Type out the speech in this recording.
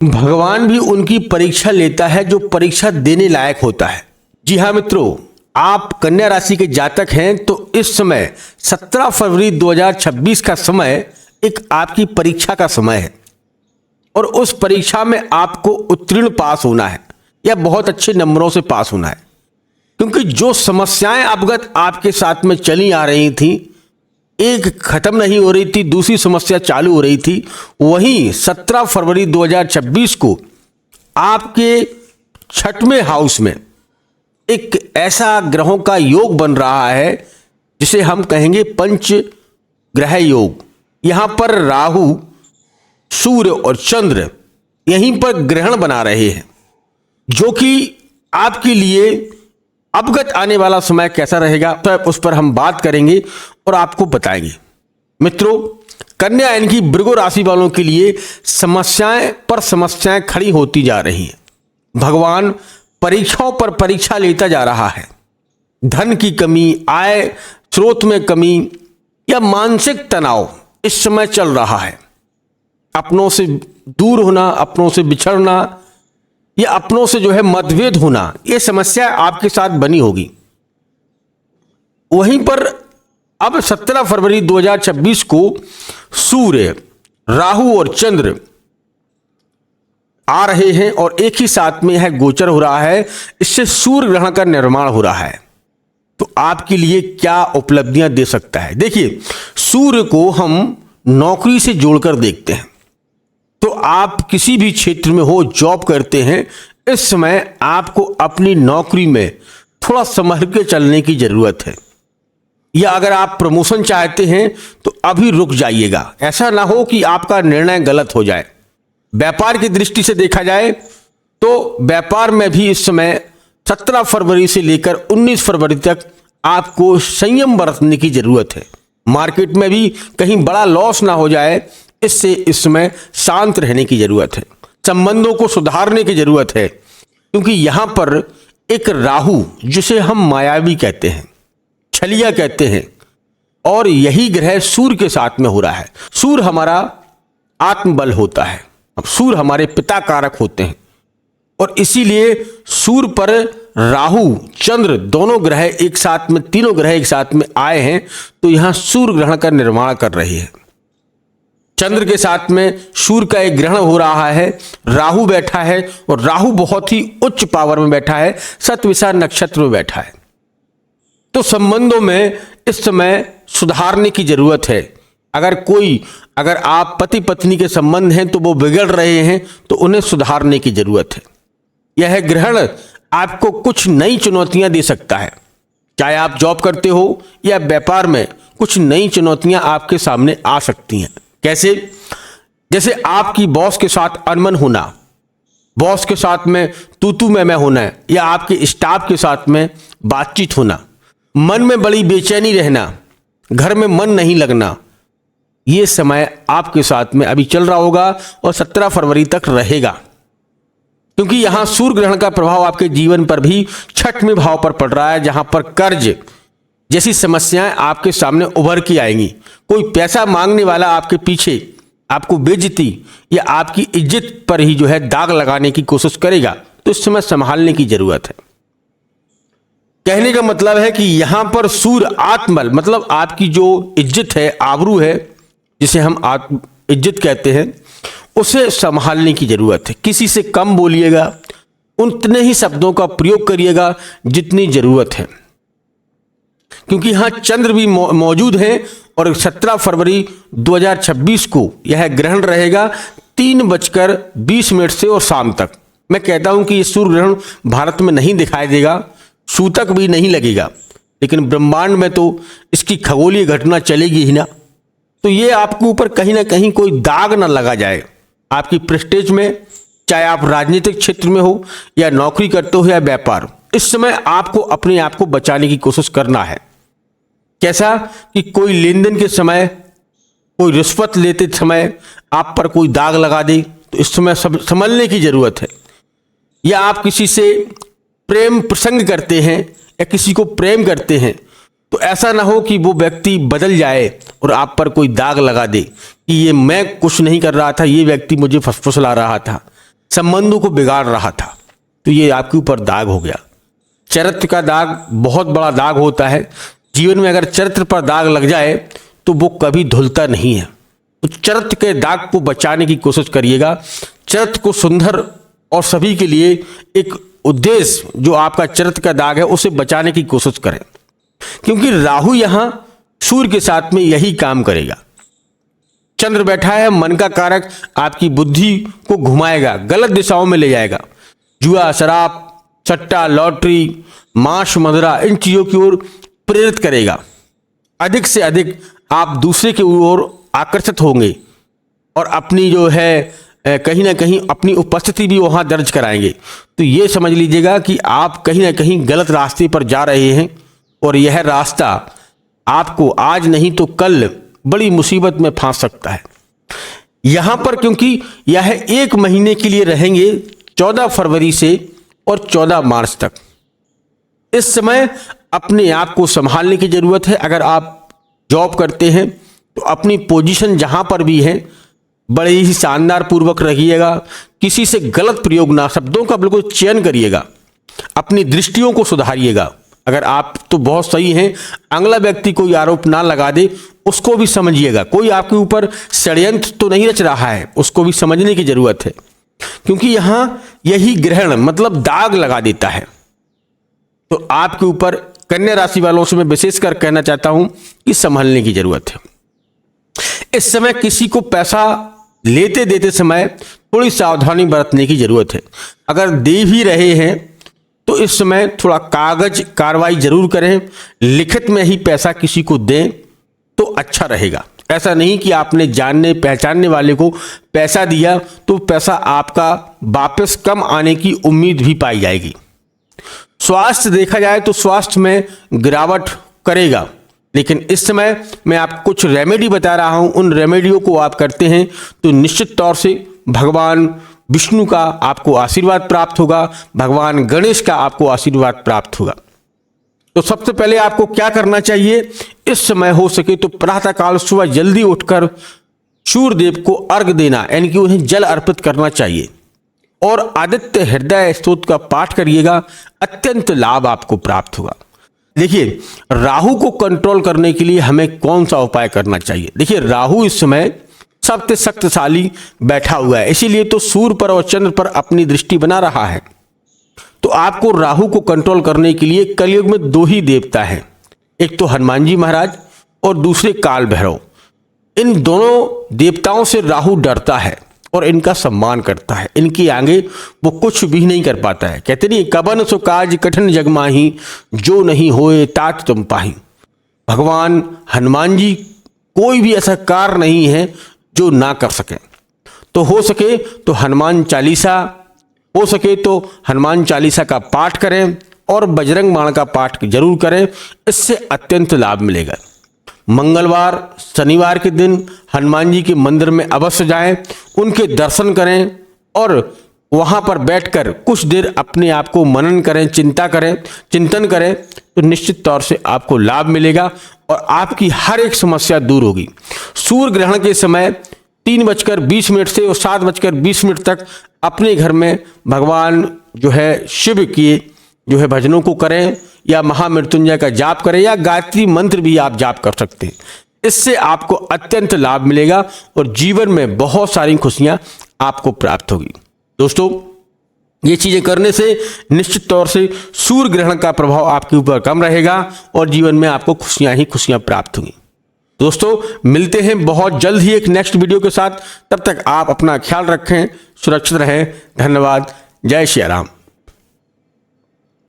भगवान भी उनकी परीक्षा लेता है जो परीक्षा देने लायक होता है। जी हाँ मित्रों, आप कन्या राशि के जातक हैं तो इस समय 17 फरवरी 2026 का समय एक आपकी परीक्षा का समय है और उस परीक्षा में आपको उत्तीर्ण पास होना है या बहुत अच्छे नंबरों से पास होना है, क्योंकि जो समस्याएं अवगत आपके साथ में चली आ रही थी, एक खत्म नहीं हो रही थी, दूसरी समस्या चालू हो रही थी। वहीं 17 फरवरी 2026 को आपके 6वें हाउस में एक ऐसा ग्रहों का योग बन रहा है जिसे हम कहेंगे पंच ग्रह योग। यहां पर राहु, सूर्य और चंद्र यहीं पर ग्रहण बना रहे हैं, जो कि आपके लिए अवगत आने वाला समय कैसा रहेगा तो उस पर हम बात करेंगे और आपको बताएंगे। मित्रों, कन्या यानी कि वृश्चिक राशि वालों के लिए समस्याएं पर समस्याएं खड़ी होती जा रही हैं। भगवान परीक्षाओं पर परीक्षा लेता जा रहा है। धन की कमी, आय स्रोत में कमी या मानसिक तनाव इस समय चल रहा है। अपनों से दूर होना, अपनों से बिछड़ना या अपनों से मतभेद होना, ये समस्या आपके साथ बनी होगी। वहीं पर अब 17 फरवरी 2026 को सूर्य, राहु और चंद्र आ रहे हैं और एक ही साथ में यह गोचर हो रहा है। इससे सूर्य ग्रहण का निर्माण हो रहा है, तो आपके लिए क्या उपलब्धियां दे सकता है। देखिए, सूर्य को हम नौकरी से जोड़कर देखते हैं, तो आप किसी भी क्षेत्र में हो, जॉब करते हैं, इस समय आपको अपनी नौकरी में थोड़ा संभल के चलने की जरूरत है। या अगर आप प्रमोशन चाहते हैं तो अभी रुक जाइएगा, ऐसा ना हो कि आपका निर्णय गलत हो जाए। व्यापार की दृष्टि से देखा जाए तो व्यापार में भी इस समय 17 फरवरी से लेकर 19 फरवरी तक आपको संयम बरतने की जरूरत है। मार्केट में भी कहीं बड़ा लॉस ना हो जाए, इससे इस समय शांत रहने की जरूरत है। संबंधों को सुधारने की जरूरत है, क्योंकि यहां पर एक राहु, जिसे हम मायावी कहते हैं, छलिया कहते हैं, और यही ग्रह सूर्य के साथ में हो रहा है। सूर्य हमारा आत्मबल होता है, अब सूर्य हमारे पिता कारक होते हैं, और इसीलिए सूर्य पर राहु, चंद्र दोनों ग्रह एक साथ में, तीनों ग्रह एक साथ में आए हैं, तो यहां सूर्य ग्रहण का निर्माण कर रही है। चंद्र के साथ में सूर्य का एक ग्रहण हो रहा है, राहु बैठा है और राहु बहुत ही उच्च पावर में बैठा है, शतविषा नक्षत्र में बैठा है। तो संबंधों में इस समय सुधारने की जरूरत है। अगर आप पति पत्नी के संबंध हैं तो वो बिगड़ रहे हैं, तो उन्हें सुधारने की जरूरत है। यह ग्रहण आपको कुछ नई चुनौतियां दे सकता है। चाहे आप जॉब करते हो या व्यापार में, कुछ नई चुनौतियां आपके सामने आ सकती हैं। कैसे? जैसे आपकी बॉस के साथ अनबन होना, बॉस के साथ में तू मैं होना, या आपके स्टाफ के साथ में बातचीत होना, मन में बड़ी बेचैनी रहना, घर में मन नहीं लगना, ये समय आपके साथ में अभी चल रहा होगा और 17 फरवरी तक रहेगा, क्योंकि यहां सूर्य ग्रहण का प्रभाव आपके जीवन पर भी 6वें भाव पर पड़ रहा है, जहां पर कर्ज जैसी समस्याएं आपके सामने उभर के आएंगी। कोई पैसा मांगने वाला आपके पीछे आपको बेइज्जती या आपकी इज्जत पर ही दाग लगाने की कोशिश करेगा, तो इस समय संभालने की जरूरत है। कहने का मतलब है कि यहां पर सूर्य आत्मबल, मतलब आपकी जो इज्जत है, आबरू है, जिसे हम इज्जत कहते हैं, उसे संभालने की जरूरत है। किसी से कम बोलिएगा, उतने ही शब्दों का प्रयोग करिएगा जितनी जरूरत है, क्योंकि यहां चंद्र भी मौजूद हैं और 17 फरवरी 2026 को यह ग्रहण रहेगा 3:20 से और शाम तक। मैं कहता हूं कि ये सूर्य ग्रहण भारत में नहीं दिखाई देगा, सूतक भी नहीं लगेगा, लेकिन ब्रह्मांड में तो इसकी खगोलीय घटना चलेगी ही ना। तो ये आपके ऊपर कहीं ना कहीं कोई दाग ना लगा जाए आपकी प्रेस्टेज में, चाहे आप राजनीतिक क्षेत्र में हो या नौकरी करते हो या व्यापार। इस समय आपको अपने आप को बचाने की कोशिश करना है। कैसा? कि कोई लेन देन के समय, कोई रिश्वत लेते समय आप पर कोई दाग लगा दे, तो इस समय संभलने की जरूरत है। या आप किसी से प्रेम प्रसंग करते हैं या किसी को प्रेम करते हैं, तो ऐसा ना हो कि वो व्यक्ति बदल जाए और आप पर कोई दाग लगा दे कि ये मैं कुछ नहीं कर रहा था, ये व्यक्ति मुझे फुसफुसला रहा था। संबंधों को बिगाड़ रहा था, तो ये आपके ऊपर दाग हो गया। चरित्र का दाग बहुत बड़ा दाग होता है। जीवन में अगर चरित्र पर दाग लग जाए तो वो कभी धुलता नहीं है। तो चरित्र के दाग को बचाने की कोशिश करिएगा। चरित्र को सुंदर और सभी के लिए एक उद्देश्य, जो आपका चरित्र का दाग है उसे बचाने की कोशिश करें, क्योंकि राहु यहां सूर्य के साथ में यही काम करेगा। चंद्र बैठा है, मन का कारक, आपकी बुद्धि को घुमाएगा, गलत दिशाओं में ले जाएगा। जुआ, शराब, सट्टा, लॉटरी, मांस, मदिरा, इन चीजों की ओर प्रेरित करेगा। अधिक से अधिक आप दूसरे की ओर आकर्षित होंगे और अपनी जो है कहीं ना कहीं अपनी उपस्थिति भी वहां दर्ज कराएंगे। तो ये समझ लीजिएगा कि आप कहीं ना कहीं गलत रास्ते पर जा रहे हैं और यह रास्ता आपको आज नहीं तो कल बड़ी मुसीबत में फंस सकता है। यहां पर क्योंकि यह 1 महीने के लिए रहेंगे, 14 फरवरी से और 14 मार्च तक। इस समय अपने आप को संभालने की जरूरत है। अगर आप जॉब करते हैं तो अपनी पोजीशन जहां पर भी है बड़े ही शानदार पूर्वक रखिएगा। किसी से गलत प्रयोग ना, शब्दों का बिल्कुल चयन करिएगा। अपनी दृष्टियों को सुधारिएगा। अगर आप तो बहुत सही हैं, अगला व्यक्ति कोई आरोप ना लगा दे, उसको भी समझिएगा। कोई आपके ऊपर षड्यंत्र तो नहीं रच रहा है, उसको भी समझने की जरूरत है, क्योंकि यहां यही ग्रहण मतलब दाग लगा देता है। तो आपके ऊपर कन्या राशि वालों से मैं विशेषकर कहना चाहता हूं कि संभलने की जरूरत है। इस समय किसी को पैसा लेते देते समय थोड़ी सावधानी बरतने की जरूरत है। अगर दे भी रहे हैं तो इस समय थोड़ा कागज कार्रवाई जरूर करें, लिखित में ही पैसा किसी को दें तो अच्छा रहेगा। ऐसा नहीं कि आपने जानने पहचानने वाले को पैसा दिया तो पैसा आपका वापस कम आने की उम्मीद भी पाई जाएगी। स्वास्थ्य देखा जाए तो स्वास्थ्य में गिरावट करेगा, लेकिन इस समय मैं आपको कुछ रेमेडी बता रहा हूं। उन रेमेडियों को आप करते हैं तो निश्चित तौर से भगवान विष्णु का आपको आशीर्वाद प्राप्त होगा, भगवान गणेश का आपको आशीर्वाद प्राप्त होगा। तो सबसे पहले आपको क्या करना चाहिए, इस समय हो सके तो प्रातःकाल सुबह जल्दी उठकर सूर्य देव को अर्घ देना, यानी कि उन्हें जल अर्पित करना चाहिए और आदित्य हृदय स्तोत्र का पाठ करिएगा। अत्यंत लाभ आपको प्राप्त होगा। देखिए, राहु को कंट्रोल करने के लिए हमें कौन सा उपाय करना चाहिए। देखिए, राहु इस समय सबसे शक्तिशाली बैठा हुआ है, इसीलिए तो सूर्य पर और चंद्र पर अपनी दृष्टि बना रहा है। तो आपको राहु को कंट्रोल करने के लिए कलयुग में 2 ही देवता हैं, एक तो हनुमान जी महाराज और दूसरे काल भैरव। इन दोनों देवताओं से राहु डरता है और इनका सम्मान करता है। इनके आगे वो कुछ भी नहीं कर पाता है। कहते नहीं, कबन सो काज कठिन जग माही, जो नहीं होए तात तुम पाही। भगवान हनुमान जी कोई भी ऐसा कार्य नहीं है जो ना कर सके। तो हो सके तो हनुमान चालीसा का पाठ करें और बजरंग बाण का पाठ जरूर करें, इससे अत्यंत लाभ मिलेगा। मंगलवार शनिवार के दिन हनुमान जी के मंदिर में अवश्य जाएं, उनके दर्शन करें और वहां पर बैठकर कुछ देर अपने आप को मनन करें, चिंतन करें, तो निश्चित तौर से आपको लाभ मिलेगा और आपकी हर एक समस्या दूर होगी। सूर्य ग्रहण के समय 3:20 से और 7:20 तक अपने घर में भगवान जो है शिव के जो है भजनों को करें या महामृत्युंजय का जाप करें या गायत्री मंत्र भी आप जाप कर सकते हैं। इससे आपको अत्यंत लाभ मिलेगा और जीवन में बहुत सारी खुशियां आपको प्राप्त होगी। दोस्तों, ये चीजें करने से निश्चित तौर से सूर्य ग्रहण का प्रभाव आपके ऊपर कम रहेगा और जीवन में आपको खुशियां ही खुशियां प्राप्त होंगी। दोस्तों, मिलते हैं बहुत जल्द ही एक नेक्स्ट वीडियो के साथ। तब तक आप अपना ख्याल रखें, सुरक्षित रहें। धन्यवाद। जय श्री राम।